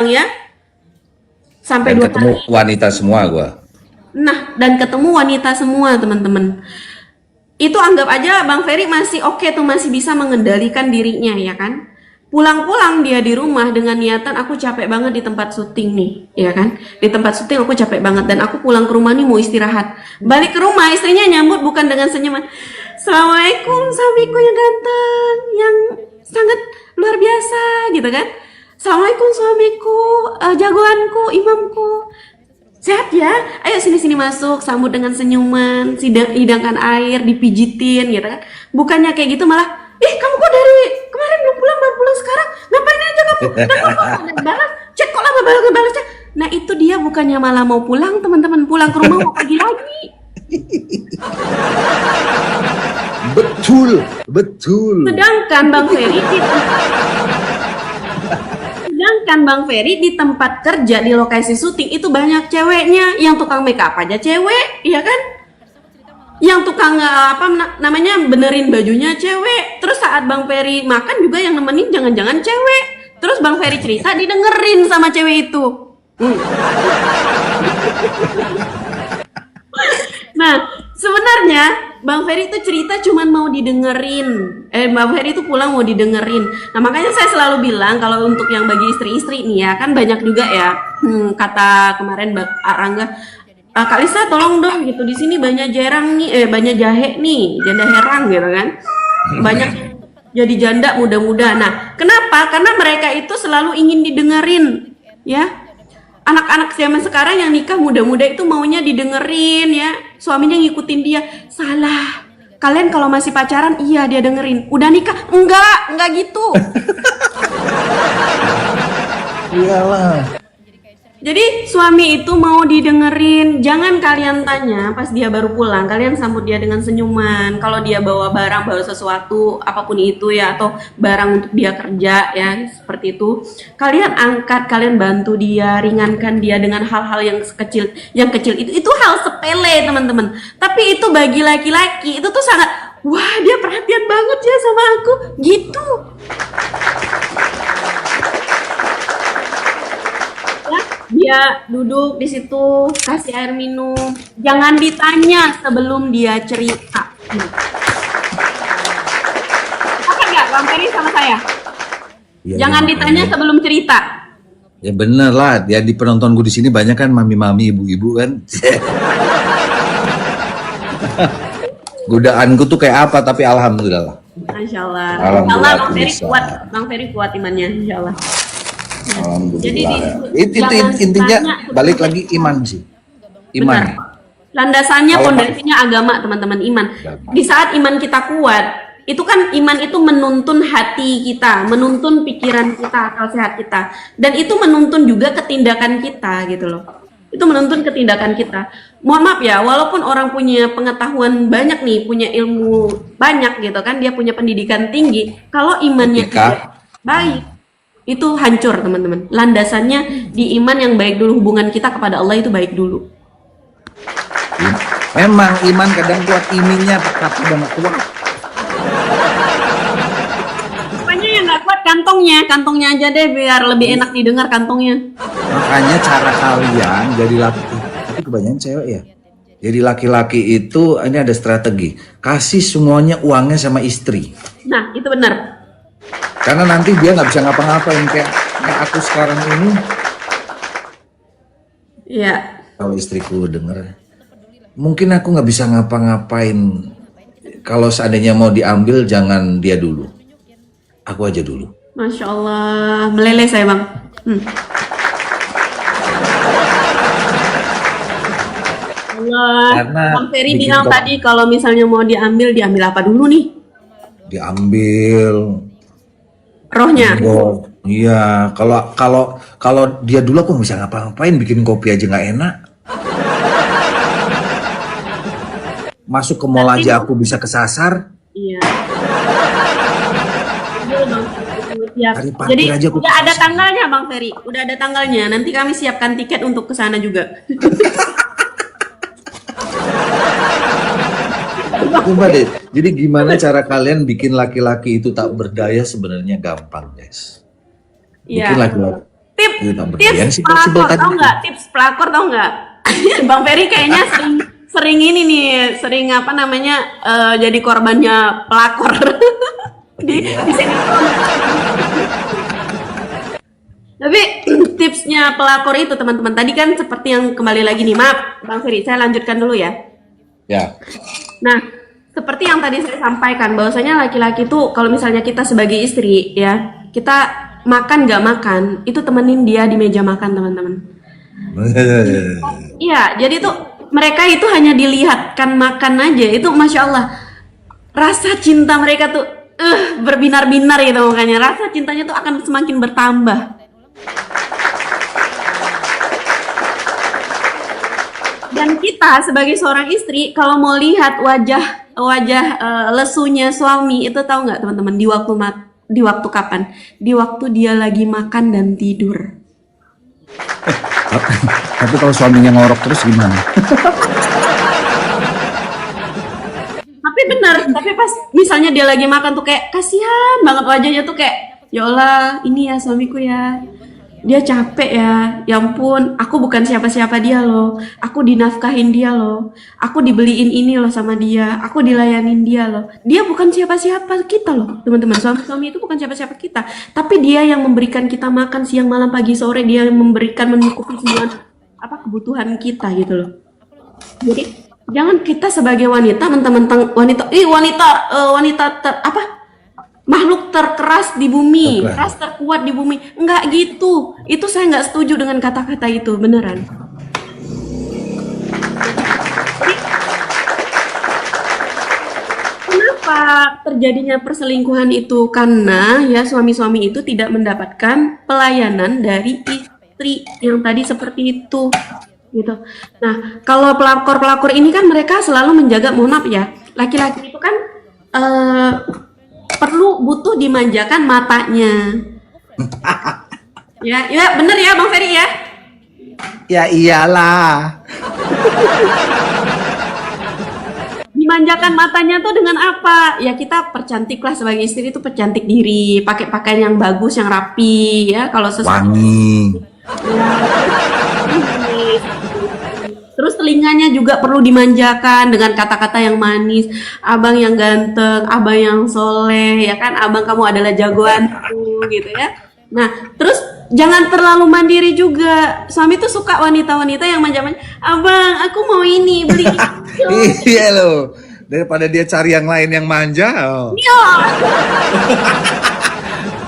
ya sampai Dan 2 ketemu kali. wanita semua gua. Nah, dan ketemu wanita semua, teman-teman. Itu anggap aja Bang Ferry masih oke tuh, masih bisa mengendalikan dirinya ya kan. Pulang-pulang dia di rumah dengan niatan aku capek banget di tempat syuting nih, ya kan. Di tempat syuting aku capek banget dan aku pulang ke rumah nih mau istirahat. Balik ke rumah istrinya nyambut bukan dengan senyuman. Assalamualaikum suamiku yang ganteng, yang sangat luar biasa gitu kan. Assalamualaikum suamiku, jagoanku, imamku. Sehat ya? Ayo sini-sini masuk, sambut dengan senyuman, hidangkan air, dipijitin gitu kan. Bukannya kayak gitu malah, ih kamu kok dari kemarin belum pulang, baru pulang sekarang, ngapain aja kamu? Dan kok nggak balas, cek kok lama balas cek. Nah itu dia bukannya malah mau pulang, teman-teman, pulang ke rumah mau pergi lagi. Betul, betul. Sedangkan Bang Ferry di tempat kerja, di lokasi syuting itu banyak ceweknya, yang tukang make up aja cewek, iya kan? Yang tukang namanya benerin bajunya cewek. Terus saat Bang Ferry makan juga yang nemenin jangan-jangan cewek. Terus Bang Ferry cerita didengerin sama cewek itu. Nah, sebenarnya Bang Ferry itu cerita cuman mau didengerin. Bang Ferry itu pulang mau didengerin. Nah, makanya saya selalu bilang kalau untuk yang bagi istri-istri nih ya, kan banyak juga ya. Kata kemarin Mbak Arangga, Kak Lisa tolong dong gitu, di sini banyak jarang nih, banyak jahe nih, janda herang gitu kan. Banyak jadi janda muda-muda. Nah, kenapa? Karena mereka itu selalu ingin didengerin, ya. Anak-anak zaman sekarang yang nikah muda-muda itu maunya didengerin ya, suaminya ngikutin dia. Salah. Kalian kalau masih pacaran iya dia dengerin, udah nikah enggak gitu. Iyalah. Jadi suami itu mau didengerin, jangan kalian tanya pas dia baru pulang, kalian sambut dia dengan senyuman. Kalau dia bawa barang, bawa sesuatu, apapun itu ya, atau barang untuk dia kerja ya, seperti itu. Kalian angkat, kalian bantu dia, ringankan dia dengan hal-hal yang kecil itu hal sepele teman-teman. Tapi itu bagi laki-laki itu tuh sangat, wah dia perhatian banget ya sama aku, gitu. Dia duduk di situ, kasih air minum. Jangan ditanya sebelum dia cerita. Apa enggak, Bang Ferry sama saya? Ya, Jangan ditanya sebelum cerita. Ya bener lah, ya di penonton gue di sini banyak kan mami-mami, ibu-ibu kan. Godaanku tuh kayak apa, tapi alhamdulillah. Masya Allah. Alhamdulillah, Bang Ferry bisa. kuat. Bang Ferry kuat imannya, Insya Allah. Alhamdulillah. Jadi Intinya ditanya, balik lagi iman sih. Iman. benar. Landasannya, Kalau- pondasinya agama, teman-teman, iman. Di saat iman kita kuat, itu kan iman itu menuntun hati kita, menuntun pikiran kita, akal sehat kita, dan itu menuntun juga ketindakan kita gitu loh. Itu menuntun ketindakan kita. Mohon maaf ya, walaupun orang punya pengetahuan banyak nih, punya ilmu banyak gitu kan, dia punya pendidikan tinggi, kalau imannya Etika. tidak baik, itu hancur teman-teman. Landasannya di iman yang baik dulu, hubungan kita kepada Allah itu baik dulu. Memang iman kadang kuat, iminnya tapi udah gak kuat. Pokoknya yang nggak kuat kantongnya aja deh biar lebih enak didengar kantongnya. Makanya cara kalian jadi laki, tapi kebanyakan cewek ya. Jadi laki-laki itu ini ada strategi, kasih semuanya uangnya sama istri. Nah itu benar. Karena nanti dia nggak bisa ngapa-ngapain kayak aku sekarang ini. Iya. Kalau istriku denger, mungkin aku nggak bisa ngapa-ngapain. Kalau seandainya mau diambil, jangan dia dulu, aku aja dulu. Masya Allah, meleleh saya bang. Allah. Karena Bang Ferry bikin bilang tadi kalau misalnya mau diambil apa dulu nih? Diambil. Rohnya. Oh, iya, kalau dia dulu aku nggak bisa ngapa-ngapain, bikin kopi aja nggak enak. Masuk ke mall aja aku bisa kesasar. Iya. Siap. Cari parkir Jadi aja aku udah ada kesasar. tanggalnya Bang Ferry, udah ada tanggalnya. Nanti kami siapkan tiket untuk ke sana juga. Coba deh. Jadi gimana cara kalian bikin laki-laki itu tak berdaya? Sebenarnya gampang, guys. Bikin Iya. laki-laki. Iya, tak tips berbayar sih, pelakor possible tadi. tau nggak? Tips pelakor tau nggak? Bang Ferry kayaknya sering ini nih, sering apa namanya jadi korbannya pelakor di sinetron. Tapi tipsnya pelakor itu teman-teman tadi kan seperti yang kembali lagi nih, maaf Bang Ferry, saya lanjutkan dulu ya. Ya. Nah, seperti yang tadi saya sampaikan, bahwasanya laki-laki tuh kalau misalnya kita sebagai istri ya, kita makan nggak makan, itu temenin dia di meja makan teman-teman. Iya, jadi tuh mereka itu hanya dilihatkan makan aja, itu masya Allah, rasa cinta mereka tuh berbinar-binar gitu, makanya rasa cintanya tuh akan semakin bertambah. Dan kita sebagai seorang istri kalau mau lihat wajah lesunya suami itu tahu nggak teman-teman, di waktu kapan? Di waktu dia lagi makan dan tidur. Tapi kalau suaminya ngorok terus gimana? Tapi benar, tapi pas misalnya dia lagi makan tuh kayak kasihan banget wajahnya tuh kayak ya Allah, ini ya suamiku ya. Dia capek ya ampun, aku bukan siapa-siapa dia loh, aku dinafkahin dia loh, aku dibeliin ini loh sama dia, aku dilayanin dia loh. Dia bukan siapa-siapa kita loh teman-teman, suami itu bukan siapa-siapa kita, tapi dia yang memberikan kita makan siang malam pagi sore, dia yang memberikan mencukupi semua kebutuhan kita gitu loh. Jadi jangan kita sebagai wanita mentang-mentang makhluk terkeras di bumi, keras terkuat di bumi. Enggak gitu. Itu saya nggak setuju dengan kata-kata itu, beneran. Kenapa terjadinya perselingkuhan itu? Karena ya suami-suami itu tidak mendapatkan pelayanan dari istri yang tadi seperti itu. Gitu. Nah, kalau pelakor-pelakor ini kan mereka selalu menjaga, mohon maaf ya, laki-laki itu kan butuh dimanjakan matanya. Ya bener ya Bang Ferry ya? Ya iyalah. Dimanjakan matanya tuh dengan apa? Ya kita percantiklah sebagai istri itu percantik diri, pakai pakaian yang bagus, yang rapi ya, kalau wangi. Terus telinganya juga perlu dimanjakan dengan kata-kata yang manis. Abang yang ganteng, abang yang soleh, ya kan? Abang kamu adalah jagoanku, gitu ya. Nah, terus jangan terlalu mandiri juga. Suami tuh suka wanita-wanita yang manja-manja. Abang, aku mau ini, beli itu. Iya loh. Daripada dia cari yang lain yang manja. Iya.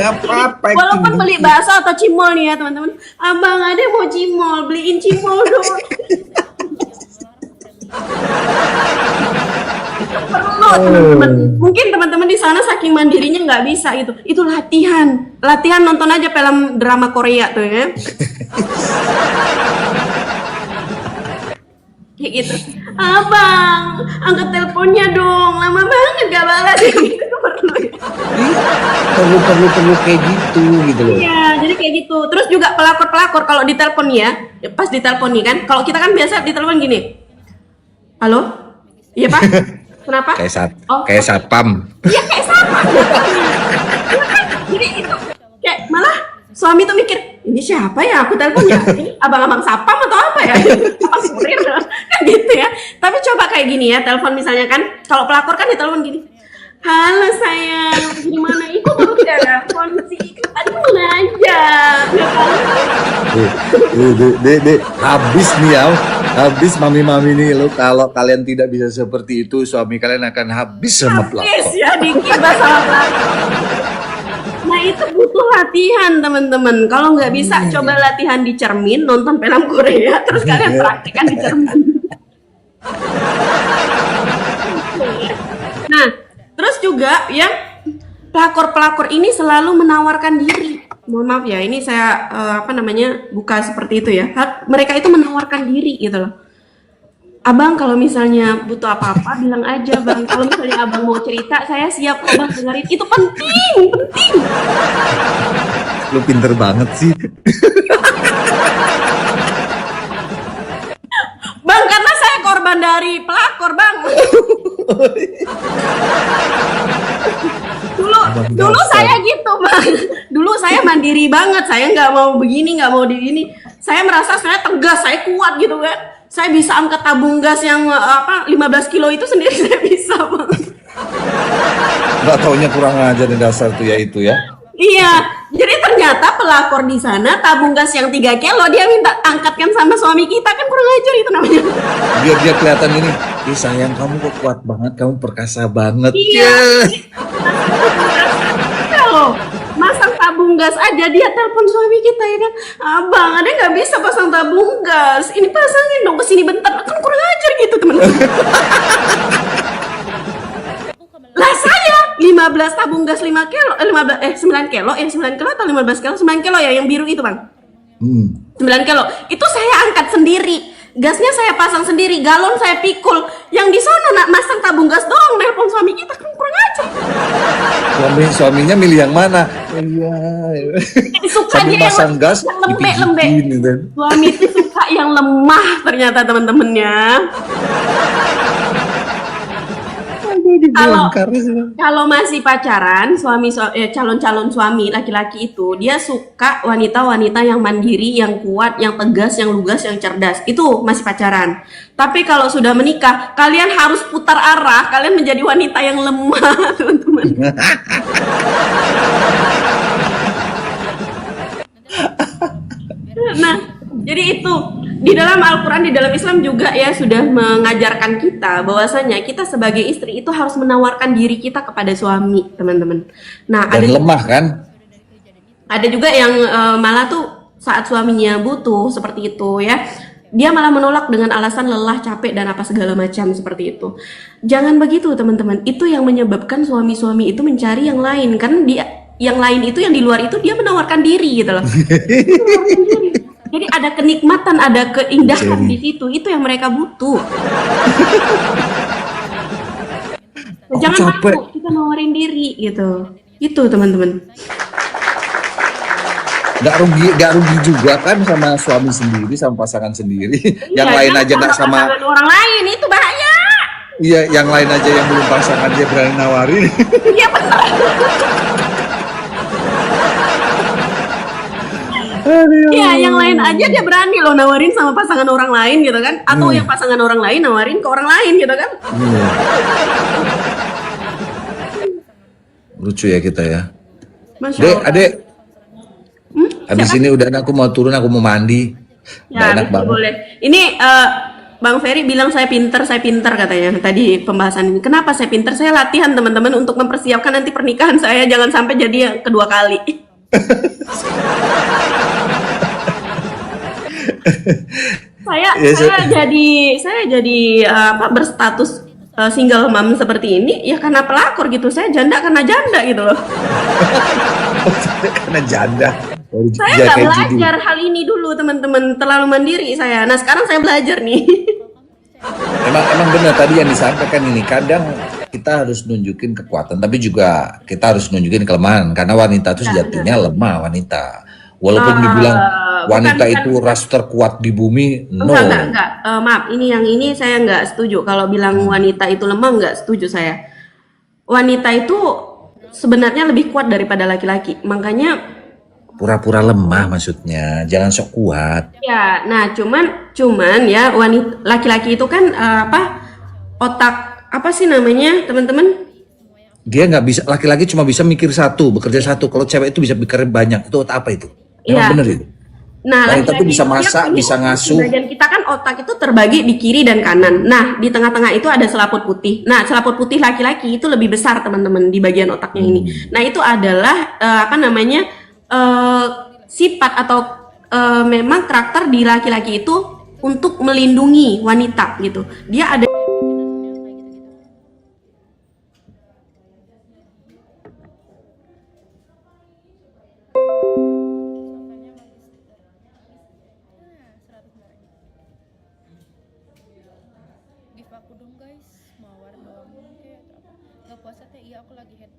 Gak apa-apa. Walaupun beli bakso atau cimol nih ya teman-teman. Abang ada mau cimol, beliin cimol dong. Perlu teman-teman. Mungkin teman-teman di sana saking mandirinya nggak bisa itu. Itu latihan. Latihan nonton aja film drama Korea tuh ya. Kayak gitu. Abang, angkat teleponnya dong. Lama banget gak balas. Itu perlu ya. Perlu kayak gitu loh. Iya, jadi kayak gitu. Terus juga pelakor-pelakor kalau ditelepon ya, pas ditelepon nih kan, kalau kita kan biasa ditelepon gini. Halo? Iya Pak? Kenapa? Kayak satpam. Iya kayak satpam. Jadi itu kayak malah suami tuh mikir, ini siapa ya aku telepon ya? Ini abang-abang satpam atau apa ya? Abang kurir kan gitu ya. Tapi coba kayak gini ya, telepon misalnya kan, kalau pelakor kan ditelepon gini. Halo sayang, gimana? Ibu baru telepon sih, tadi mana aja? Dek, habis nih ya, habis mami-mami nih lo. Kalau kalian tidak bisa seperti itu, suami kalian akan habis sama pelakor. Habis ya, dikibas sama pelakor. Nah itu butuh latihan teman-teman. Kalau nggak bisa, coba latihan di cermin, nonton film Korea, terus kalian praktekkan di cermin. Nah, terus juga yang pelakor-pelakor ini selalu menawarkan diri. Mohon maaf ya, ini saya buka seperti itu ya. Mereka itu menawarkan diri gitu loh. Abang kalau misalnya butuh apa-apa bilang aja bang. Kalau misalnya abang mau cerita, saya siap kok bang dengerin. Itu penting. Lu pinter banget sih. Bang, karena saya korban dari pelakor bang. Dulu saya gitu bang. Dulu saya mandiri banget, saya nggak mau begini, nggak mau di ini. Saya merasa saya tegas, saya kuat gitu kan. Saya bisa angkat tabung gas yang 15 kilo itu sendiri saya bisa banget. Nggak taunya kurang ajar di dasar tuh ya itu ya. Iya, jadi ternyata pelakor di sana tabung gas yang 3 kilo dia minta angkatkan sama suami kita, kan kurang ajar itu namanya. Biar dia kelihatan ini, ih sayang kamu kok kuat banget, kamu perkasa banget. Iya. Kalau masang tabung gas aja dia telepon suami kita ya kan, abang ada nggak bisa pasang tabung gas, ini pasangin dong kesini bentar, kan kurang ajar gitu teman-teman. Lah saya 15 tabung gas 5 kilo, 9 kilo, 9 kilo atau 15 kilo, 9 kilo ya yang biru itu bang. 9 kilo, itu saya angkat sendiri, gasnya saya pasang sendiri, galon saya pikul, yang di sana nak masang tabung gas doang, nelpon suami kita, kan kurang ajar. Suaminya milih yang mana? Iya. Sambil masang gas, yang lembek. dipijitin gitu. Suami itu suka yang lemah ternyata teman-temannya. Kalau masih pacaran, calon-calon suami laki-laki itu dia suka wanita-wanita yang mandiri, yang kuat, yang tegas, yang lugas, yang cerdas. Itu masih pacaran. Tapi kalau sudah menikah, kalian harus putar arah, kalian menjadi wanita yang lemah, teman-teman. Nah, jadi itu di dalam Al-Quran, di dalam Islam juga ya sudah mengajarkan kita bahwasanya kita sebagai istri itu harus menawarkan diri kita kepada suami, teman-teman. Nah, Dan lemah kan? Ada juga yang malah tuh saat suaminya butuh seperti itu ya, dia malah menolak dengan alasan lelah, capek dan apa segala macam seperti itu. Jangan begitu, teman-teman. Itu yang menyebabkan suami-suami itu mencari yang lain, kan dia yang lain itu yang di luar itu dia menawarkan diri gitu loh. Jadi ada kenikmatan, ada keindahan di situ. Itu yang mereka butuh. Jangan takut kita nawarin diri gitu. Itu teman-teman. Gak rugi juga kan sama suami sendiri, sama pasangan sendiri. Yang lain aja gak sama orang lain, itu bahaya. Iya, yang lain aja yang belum pasangan dia berani nawarin. Iya benar. Iya, yang lain aja dia berani loh nawarin sama pasangan orang lain gitu kan, atau yang pasangan orang lain nawarin ke orang lain gitu kan. Lucu ya kita ya. Masya Dek, Allah. adek, habis ini udah aku mau turun, aku mau mandi. Ya, enak banget. boleh. Ini Bang Ferry bilang saya pinter katanya tadi pembahasan ini. Kenapa saya pinter? Saya latihan teman-teman untuk mempersiapkan nanti pernikahan saya jangan sampai jadi yang kedua kali. saya jadi berstatus single mom seperti ini ya karena pelakor gitu. Saya janda karena janda gitu loh. Karena janda. Saya nggak belajar hal ini dulu teman-teman, terlalu mandiri saya. Nah sekarang saya belajar nih. Emang benar tadi yang disampaikan ini, kadang kita harus nunjukin kekuatan tapi juga kita harus nunjukin kelemahan karena wanita itu sejatinya lemah wanita. Walaupun dibilang wanita itu ras terkuat di bumi, no. Enggak. Maaf, yang ini saya nggak setuju. Kalau bilang wanita itu lemah, nggak setuju saya. Wanita itu sebenarnya lebih kuat daripada laki-laki. Makanya pura-pura lemah maksudnya, jangan sok kuat. ya, nah cuman ya wanita laki-laki itu kan otak apa sih namanya teman-teman? Dia nggak bisa, laki-laki cuma bisa mikir satu, bekerja satu. Kalau cewek itu bisa pikir banyak. Itu otak apa itu? Emang bener itu? Nah, wanita tuh bisa masak, bisa ngasuh. Bagian kita kan otak itu terbagi di kiri dan kanan. Nah, di tengah-tengah itu ada selaput putih. Nah, selaput putih laki-laki itu lebih besar teman-teman di bagian otaknya ini. Nah, itu adalah sifat atau memang karakter di laki-laki itu untuk melindungi wanita gitu. Dia ada Give aku dong guys, mawar doang kayak nggak puasa teh iya aku lagi head